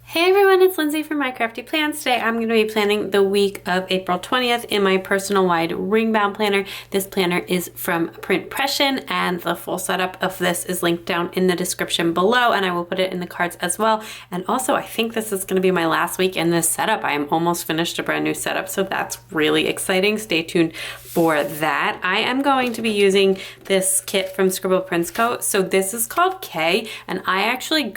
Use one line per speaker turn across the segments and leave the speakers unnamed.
Hey everyone, it's Lindsay from My Crafty Plans. Today I'm going to be planning the week of April 20th in my personal wide ring bound planner. This planner is from Print Pression and the full setup of this is linked down in the description below, and I will put it in the cards as well. And also I think this is going to be my last week in this setup. I am almost finished a brand new setup, so that's really exciting. Stay tuned for that. I am going to be using this kit from Scribble Prints Co. So this is called K, and I actually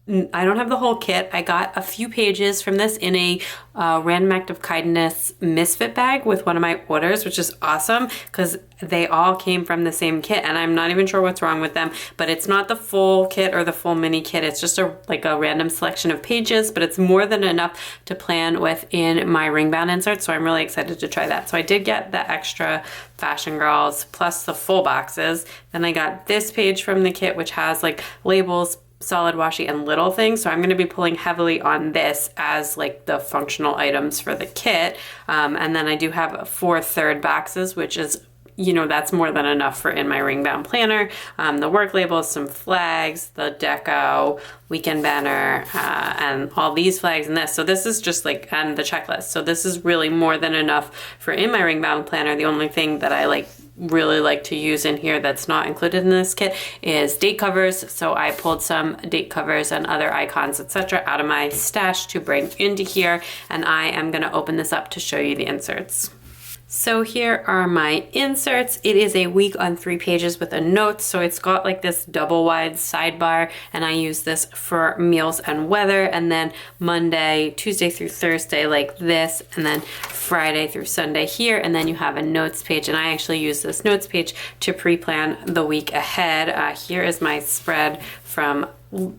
I don't have the whole kit. I got a few pages from this in a Random Act of Kindness misfit bag with one of my orders, which is awesome because they all came from the same kit, and I'm not even sure what's wrong with them, but it's not the full kit or the full mini kit. It's just like a random selection of pages, but it's more than enough to plan with in my ring bound inserts, so I'm really excited to try that. So I did get the extra Fashion Girls plus the full boxes. Then I got this page from the kit, which has like labels, solid washi, and little things. So I'm going to be pulling heavily on this as like the functional items for the kit. And then I do have 4 third boxes, which is, you know, that's more than enough for in my ring bound planner. The work labels, some flags, the deco, weekend banner, and all these flags and this. So this is just like, and the checklist. So this is really more than enough for in my ring bound planner. The only thing that I really like to use in here that's not included in this kit is date covers. So I pulled some date covers and other icons, etc., out of my stash to bring into here, and I am going to open this up to show you the inserts. So here are my inserts. It is a week on 3 pages with a note. So it's got like this double wide sidebar, and I use this for meals and weather, and then Monday, Tuesday through Thursday like this, and then Friday through Sunday here, and then you have a notes page, and I actually use this notes page to pre-plan the week ahead. Here is my spread from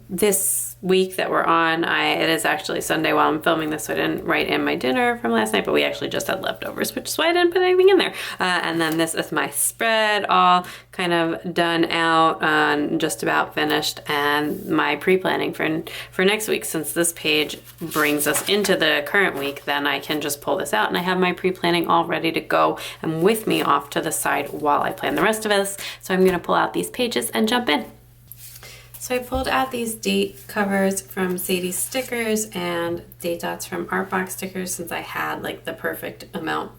this week that we're on. It is actually Sunday while I'm filming this, so I didn't write in my dinner from last night, but we actually just had leftovers, which is why I didn't put anything in there. And then this is my spread, all kind of done out and just about finished, and my pre-planning for next week. Since this page brings us into the current week, then I can just pull this out and I have my pre-planning all ready to go and with me off to the side while I plan the rest of this. So I'm gonna pull out these pages and jump in. So I pulled out these date covers from Sadie's Stickers and date dots from Artbox Stickers, since I had like the perfect amount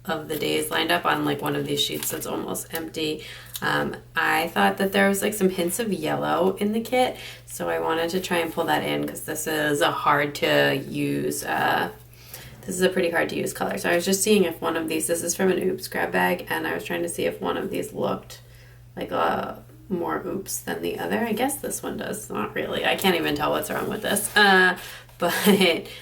of the days lined up on like one of these sheets that's almost empty. I thought that there was like some hints of yellow in the kit, so I wanted to try and pull that in because this is a hard to use, this is a pretty hard to use color. So I was just seeing if one of these, this is from an Oops grab bag, and I was trying to see if one of these looked like a more oops than the other. I guess this one does. Not really. I can't even tell what's wrong with this. But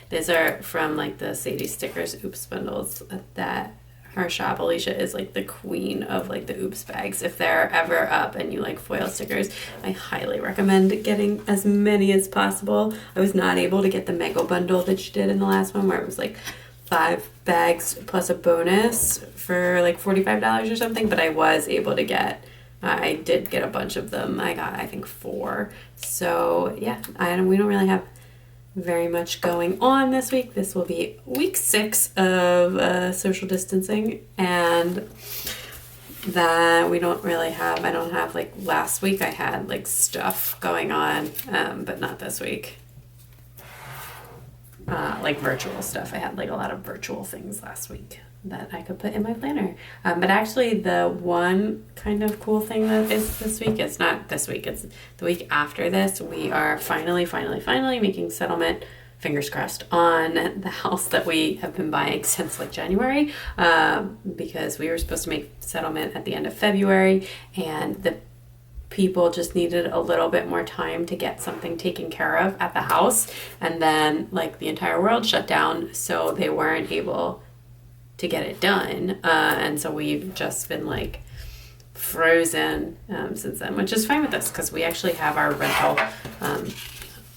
these are from like the Sadie Stickers oops bundles that her shop. Alicia is like the queen of like the oops bags. If they're ever up and you like foil stickers, I highly recommend getting as many as possible. I was not able to get the mega bundle that she did in the last one, where it was like 5 bags plus a bonus for like $45 or something, but I was able to get, I did get a bunch of them. I got, I think, 4. So yeah, we don't really have very much going on this week. This will be week 6 of social distancing, and that we don't really have, I don't have like last week I had like stuff going on, but not this week. Like virtual stuff. I had like a lot of virtual things last week that I could put in my planner. But actually the one kind of cool thing that is this week, it's not this week, it's the week after this, we are finally making settlement, fingers crossed, on the house that we have been buying since like January, because we were supposed to make settlement at the end of February, and the people just needed a little bit more time to get something taken care of at the house, and then like the entire world shut down, so they weren't able to get it done, and so we've just been like frozen since then, which is fine with us because we actually have our rental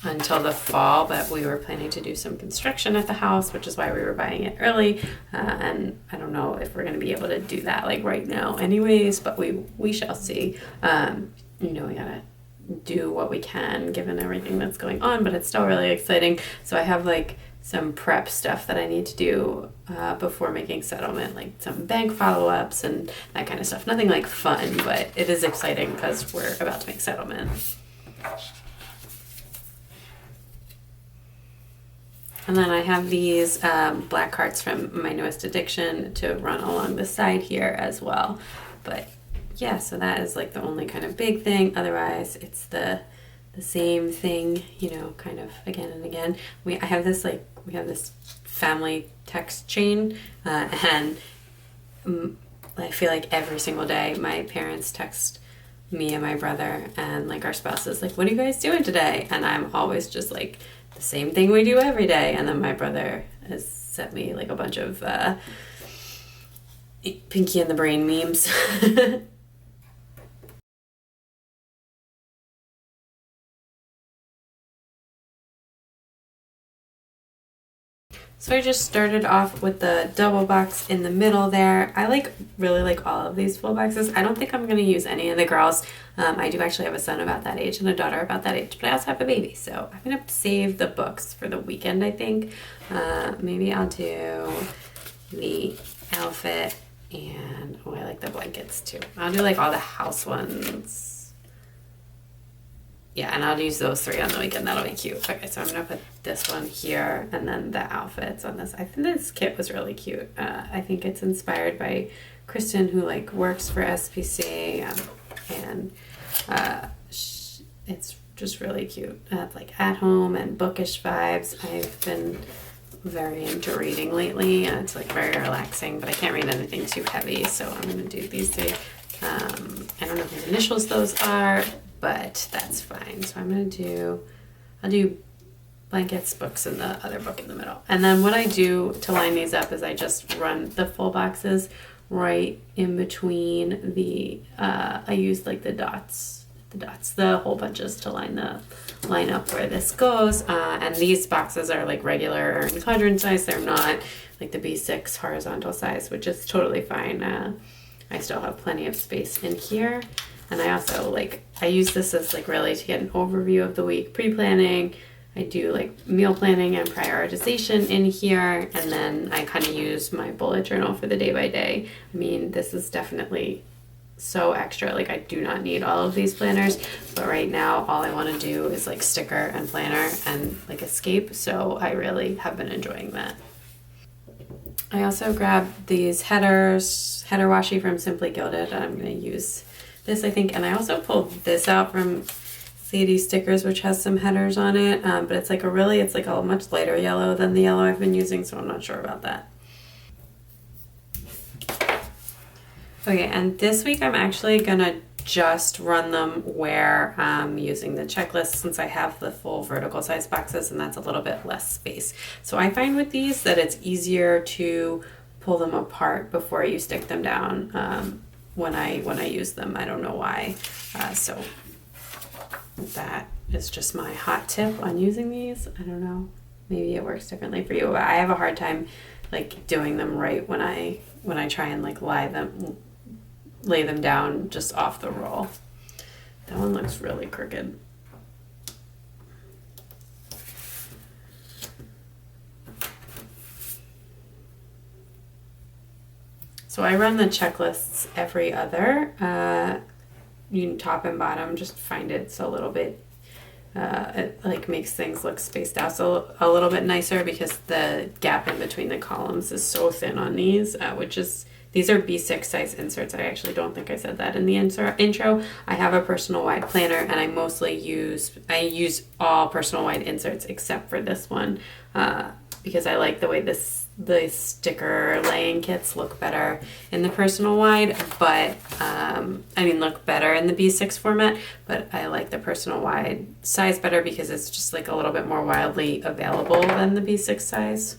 until the fall, but we were planning to do some construction at the house, which is why we were buying it early, and I don't know if we're going to be able to do that like right now anyways, but we shall see. You know, we gotta do what we can given everything that's going on, but it's still really exciting. So I have like some prep stuff that I need to do before making settlement, like some bank follow-ups and that kind of stuff. Nothing like fun, but it is exciting because we're about to make settlement. And then I have these black cards from my newest addiction to run along the side here as well. But yeah, so that is like the only kind of big thing. Otherwise, it's the same thing, you know, kind of again and again. We have this family text chain, and I feel like every single day my parents text me and my brother and like our spouses, like, what are you guys doing today? And I'm always just like, the same thing we do every day. And then my brother has sent me like a bunch of Pinky and the Brain memes. So I just started off with the double box in the middle there. I really like all of these full boxes. I don't think I'm going to use any of the girls. I do actually have a son about that age and a daughter about that age, but I also have a baby. So I'm going to save the books for the weekend, I think. Maybe I'll do the outfit and, I like the blankets too. I'll do like all the house ones. Yeah, and I'll use those 3 on the weekend. That'll be cute. Okay, so I'm going to put this one here and then the outfits on this. I think this kit was really cute. I think it's inspired by Kristen, who like works for SPC, and it's just really cute. Like at home and bookish vibes. I've been very into reading lately, and it's like very relaxing, but I can't read anything too heavy, so I'm going to do these 3. I don't know whose initials those are, but that's fine. So I'll do blankets, books, and the other book in the middle. And then what I do to line these up is I just run the full boxes right in between I use like the hole punches to line up where this goes. And these boxes are like regular quadrant size. They're not like the B6 horizontal size, which is totally fine. I still have plenty of space in here. And I also I use this as like really to get an overview of the week, pre-planning. I do like meal planning and prioritization in here. And then I kind of use my bullet journal for the day by day. I mean, this is definitely so extra. Like I do not need all of these planners, but right now all I want to do is like sticker and planner and like escape. So I really have been enjoying that. I also grabbed these header washi from Simply Gilded, and I'm going to use this, I think. And I also pulled this out from Sadie Stickers, which has some headers on it, but it's like a much lighter yellow than the yellow I've been using, so I'm not sure about that. Okay, and this week I'm actually gonna just run them where I'm using the checklist, since I have the full vertical size boxes and that's a little bit less space. So I find with these that it's easier to pull them apart before you stick them down when I use them. I don't know why. So that is just my hot tip on using these. I don't know. Maybe it works differently for you, but I have a hard time like doing them right when I try and like lay them down just off the roll. That one looks really crooked. So I run the checklists every other. You can top and bottom, just find it's a little bit, it like makes things look spaced out so a little bit nicer, because the gap in between the columns is so thin on these, these are B6 size inserts. I actually don't think I said that in the intro. I have a personal wide planner, and I use all personal wide inserts except for this one, because I like the way the sticker laying kits look better in the personal wide, but look better in the B6 format, but I like the personal wide size better because it's just like a little bit more widely available than the B6 size.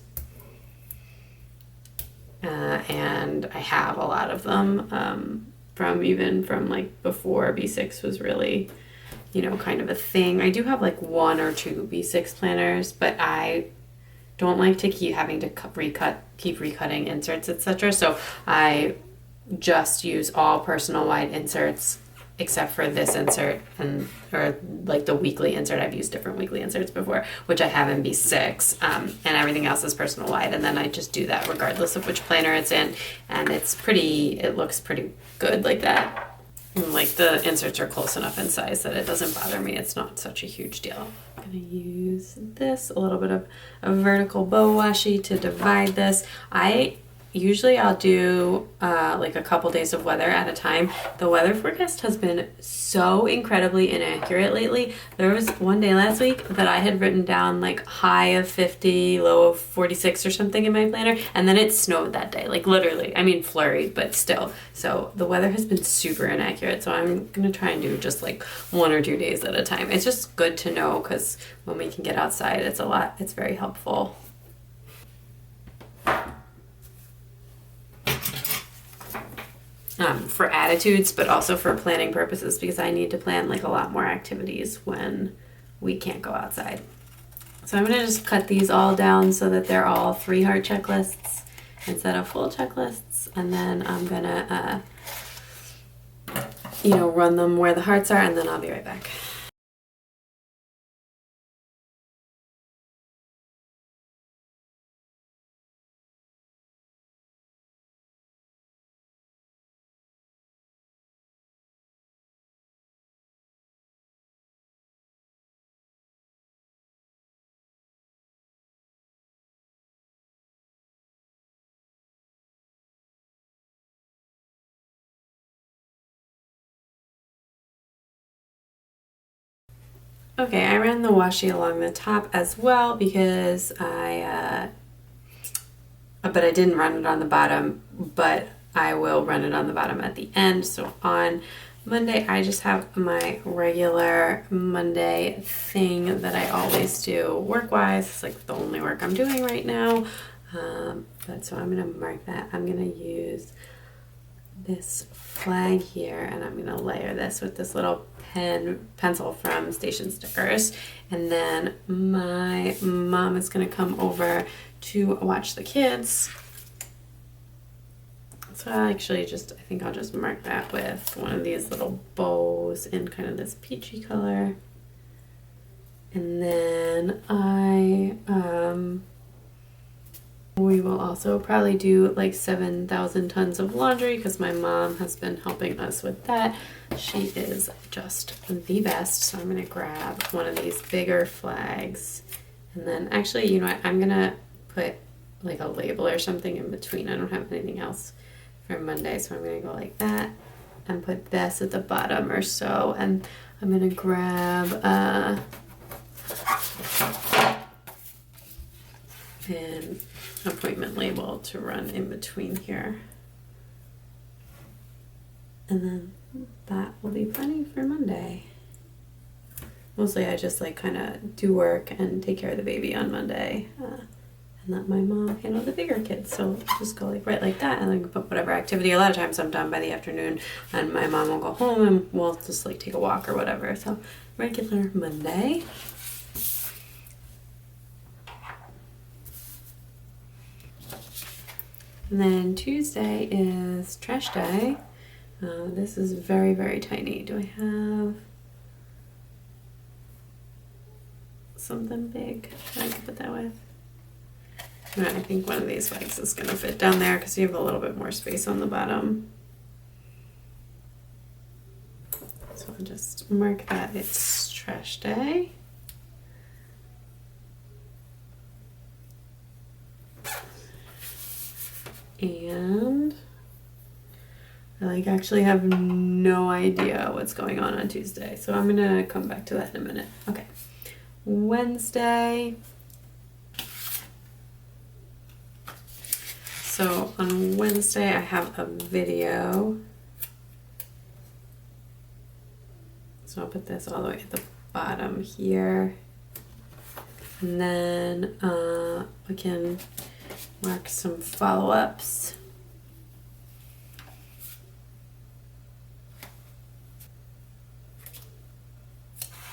And I have a lot of them from like before B6 was really, kind of a thing. I do have like 1 or 2 B6 planners, but I don't like to keep having to keep recutting inserts, etc. So I just use all personal wide inserts except for this insert or like the weekly insert. I've used different weekly inserts before, which I have in B6, and everything else is personal wide. And then I just do that regardless of which planner it's in, and it looks pretty good like that. And like the inserts are close enough in size that it doesn't bother me. It's not such a huge deal. I'm gonna use this, a little bit of a vertical bow washi to divide this. Usually I'll do like a couple days of weather at a time. The weather forecast has been so incredibly inaccurate lately. There was one day last week that I had written down like high of 50, low of 46 or something in my planner, and then it snowed that day, like literally. I mean flurried, but still. So the weather has been super inaccurate, so I'm gonna try and do just like 1 or 2 days at a time. It's just good to know because when we can get outside, it's very helpful. For attitudes, but also for planning purposes, because I need to plan like a lot more activities when we can't go outside. So I'm gonna just cut these all down so that they're all 3 heart checklists instead of full checklists, and then I'm gonna run them where the hearts are, and then I'll be right back. Okay, I ran the washi along the top as well because but I didn't run it on the bottom, but I will run it on the bottom at the end. So on Monday, I just have my regular Monday thing that I always do work-wise. It's like the only work I'm doing right now. But so I'm gonna mark that. I'm gonna use this flag here, and I'm gonna layer this with this little pencil from Station Stickers, and then my mom is gonna come over to watch the kids. So I think I'll just mark that with one of these little bows in kind of this peachy color, and then we will also probably do like 7,000 tons of laundry because my mom has been helping us with that. She is just the best. So I'm going to grab one of these bigger flags. And then actually, you know what? I'm going to put like a label or something in between. I don't have anything else for Monday. So I'm going to go like that and put this at the bottom or so. And I'm going to grab an appointment label to run in between here, and then that will be plenty for Monday. Mostly I just like kind of do work and take care of the baby on Monday, and let my mom handle the bigger kids. So just go like right like that, and then put whatever activity. A lot of times I'm done by the afternoon, and my mom will go home and we'll just like take a walk or whatever. So regular Monday. And then Tuesday is trash day. This is very, very tiny. Do I have something big that I can put that with? No, I think one of these flags is going to fit down there because you have a little bit more space on the bottom. So I'll just mark that it's trash day. And I actually have no idea what's going on Tuesday, so I'm gonna come back to that in a minute. Okay, Wednesday. So on Wednesday I have a video. So I'll put this all the way at the bottom here, and then we can mark some follow-ups.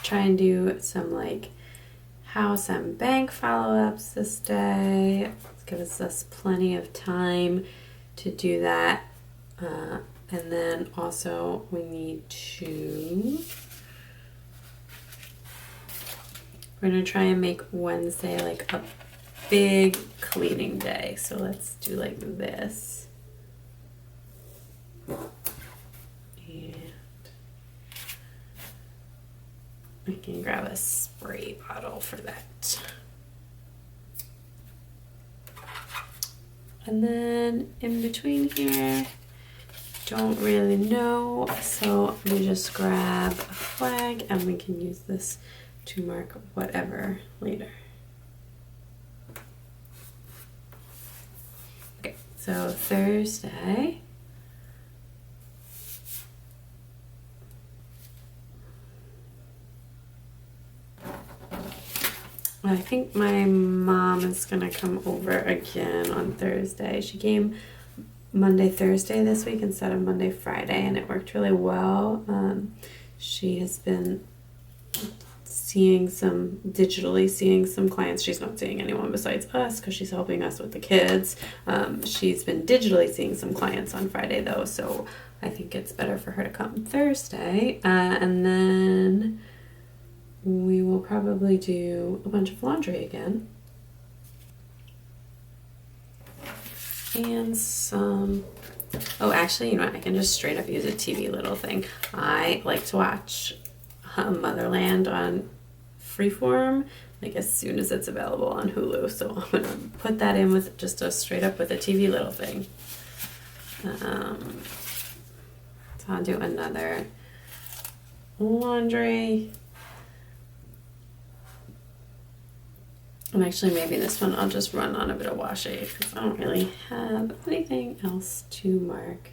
Try and do some like house and bank follow-ups this day. Gives us plenty of time to do that. And then also we need to, we're gonna try and make Wednesday like a big cleaning day. So let's do like this. Yeah. I can grab a spray bottle for that. And then in between here, don't really know, so we just grab a flag and we can use this to mark whatever later. Okay, so Thursday. I think my mom is gonna come over again on Thursday. She came Monday, Thursday this week instead of Monday, Friday, and it worked really well. She has been digitally seeing some clients. She's not seeing anyone besides us because she's helping us with the kids. She's been digitally seeing some clients on Friday though, so I think it's better for her to come Thursday. And then we will probably do a bunch of laundry again. And some, oh actually, you know what, I can just straight up use a TV little thing. I like to watch Motherland on Freeform, like as soon as it's available on Hulu. So I'm gonna put that in with just a straight up with a TV little thing. So I'll do another laundry. And actually maybe this one I'll just run on a bit of washi because I don't really have anything else to mark.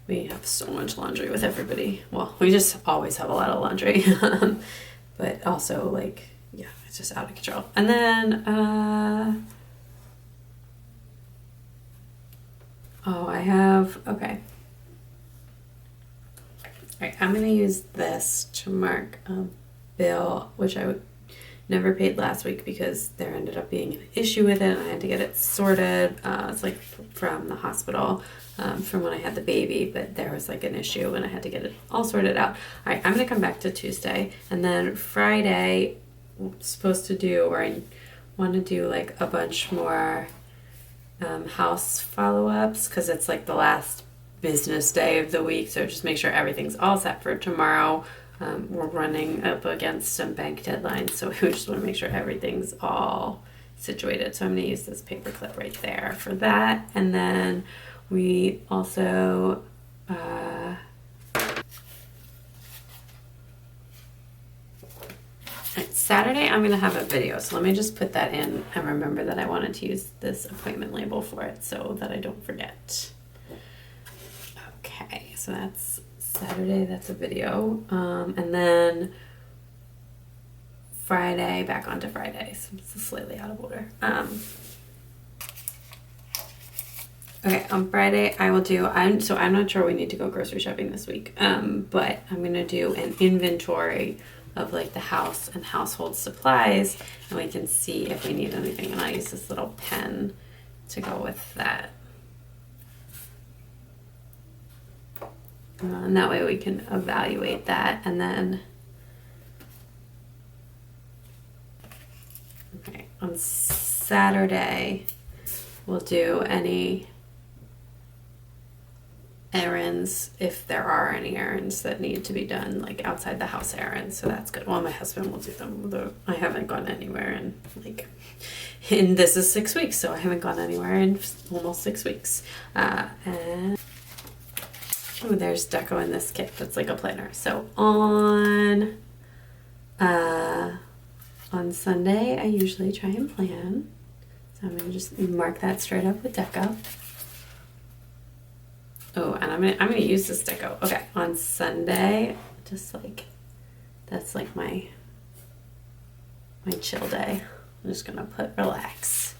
We have so much laundry with everybody. Well, we just always have a lot of laundry. But also like, yeah, it's just out of control. And then, oh, I have, okay. Alright, I'm going to use this to mark a bill, which I never paid last week because there ended up being an issue with it and I had to get it sorted. It's like from the hospital, from when I had the baby, but there was like an issue and I had to get it all sorted out. Alright, I'm going to come back to Tuesday, and then Friday I'm supposed to do, or I want to do like a bunch more house follow-ups because it's like the last business day of the week, so just make sure everything's all set for tomorrow. We're running up against some bank deadlines, so we just want to make sure everything's all situated. So I'm going to use this paper clip right there for that. And then we also Saturday I'm going to have a video, so let me just put that in and remember that I wanted to use this appointment label for it so that I don't forget. Okay, so that's Saturday, that's a video. And then Friday, back onto Friday, so it's slightly out of order. Okay, on Friday I will do, I'm not sure we need to go grocery shopping this week, but I'm going to do an inventory of like the house and household supplies, and we can see if we need anything, and I'll use this little pen to go with that. And that way we can evaluate that. And then, okay, on Saturday, we'll do any errands, if there are any errands that need to be done, like outside the house errands. So that's good. Well, my husband will do them, though I haven't gone anywhere in and this is 6 weeks, so I haven't gone anywhere in almost 6 weeks. And oh, there's deco in this kit that's like a planner. So on Sunday, I usually try and plan. So I'm gonna just mark that straight up with deco. Oh, and I'm gonna use this deco. Okay, on Sunday, just like that's like my chill day. I'm just gonna put relax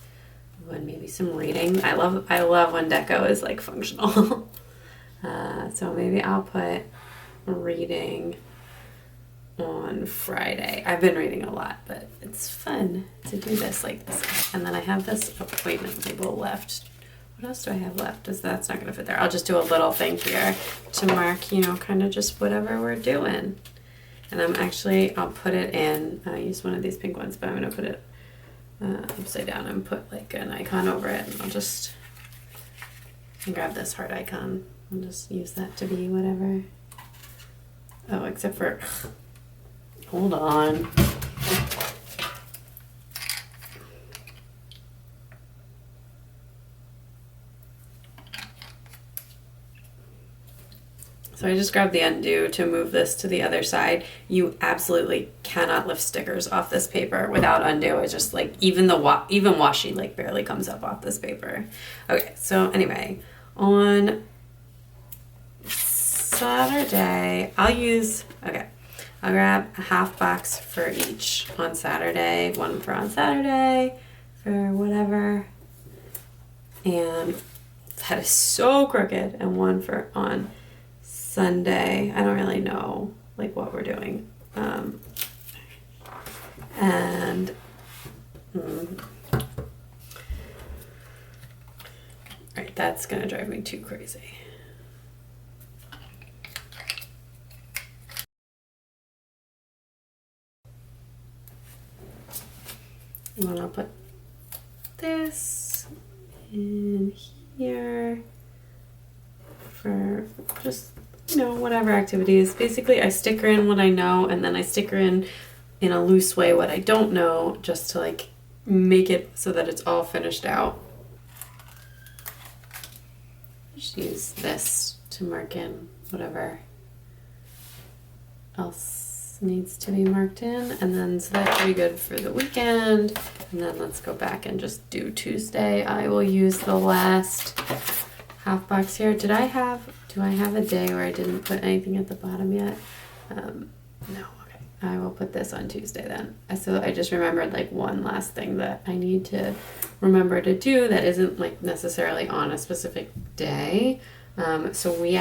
and maybe some reading. I love when deco is like functional. So maybe I'll put reading on Friday. I've been reading a lot, but it's fun to do this like this. And then I have this appointment label left. What else do I have left? That's not going to fit there. I'll just do a little thing here to mark, you know, kind of just whatever we're doing. And I'll put it in, I use one of these pink ones, but I'm going to put it upside down and put like an icon over it, and I'll just And grab this heart icon. I'll just use that to be whatever. Oh, except for, hold on. So I just grabbed the undo to move this to the other side. You absolutely cannot lift stickers off this paper without undo. It's just like even the even washi like barely comes up off this paper. Okay, so anyway, on Saturday, I'll grab a half box for each on Saturday, one for on Saturday, for whatever. And that is so crooked, and one for on Sunday. I don't really know like what we're doing. Right, that's gonna drive me too crazy. And then I'll put this in here for just, you know, whatever activities. Basically, I sticker in what I know, and then I sticker in a loose way what I don't know, just to like make it so that it's all finished out. Just use this to mark in whatever else needs to be marked in, and then so that should be good for the weekend. And then let's go back and just do Tuesday. I will use the last half box here. Do I have a day where I didn't put anything at the bottom yet? No, okay. I will put this on Tuesday then. So I just remembered like one last thing that I need to remember to do that isn't like necessarily on a specific day. So we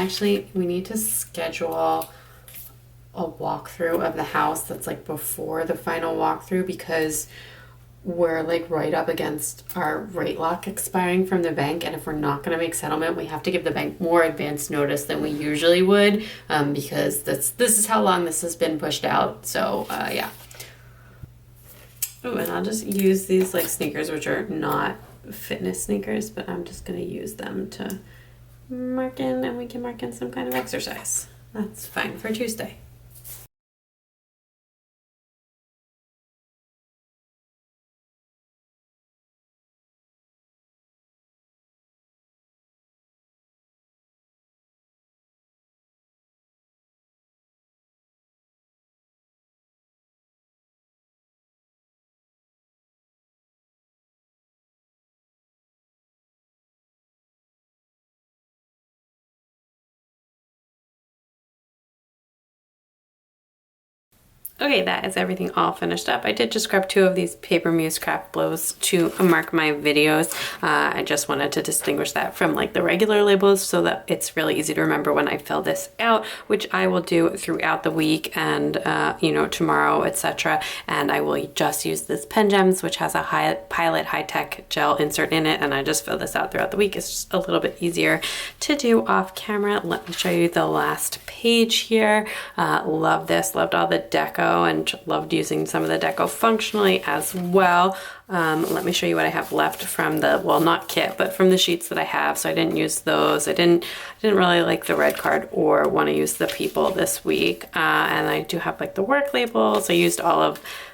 need to schedule a walkthrough of the house that's like before the final walkthrough, because we're like right up against our rate lock expiring from the bank, and if we're not going to make settlement, we have to give the bank more advance notice than we usually would, because this is how long this has been pushed out. So yeah. Oh, and I'll just use these like sneakers, which are not fitness sneakers, but I'm just going to use them to mark in, and we can mark in some kind of exercise. That's fine for Tuesday. Okay, that is everything all finished up. I did just grab 2 of these Paper Muse craft blows to mark my videos. I just wanted to distinguish that from like the regular labels so that it's really easy to remember when I fill this out, which I will do throughout the week and you know, tomorrow, etc. And I will just use this Pen Gems, which has a Pilot high-tech gel insert in it, and I just fill this out throughout the week. It's just a little bit easier to do off camera. Let me show you the last page here. Love this, loved all the deco, and loved using some of the deco functionally as well. Let me show you what I have left from the, well, not kit, but from the sheets that I have. So I didn't use those. I didn't really like the red card or want to use the people this week. And I do have like the work labels. I used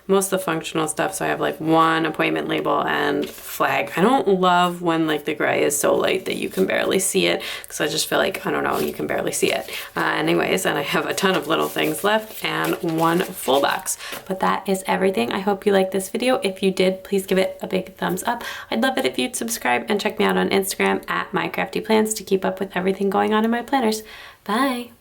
most of the functional stuff. So I have like 1 appointment label and flag. I don't love when like the gray is so light that you can barely see it, because I just feel like, I don't know, you can barely see it. Anyways, and I have a ton of little things left and 1 full box. But that is everything. I hope you liked this video. If you did, please give it a big thumbs up. I'd love it if you'd subscribe and check me out on Instagram at mycraftyplans to keep up with everything going on in my planners. Bye.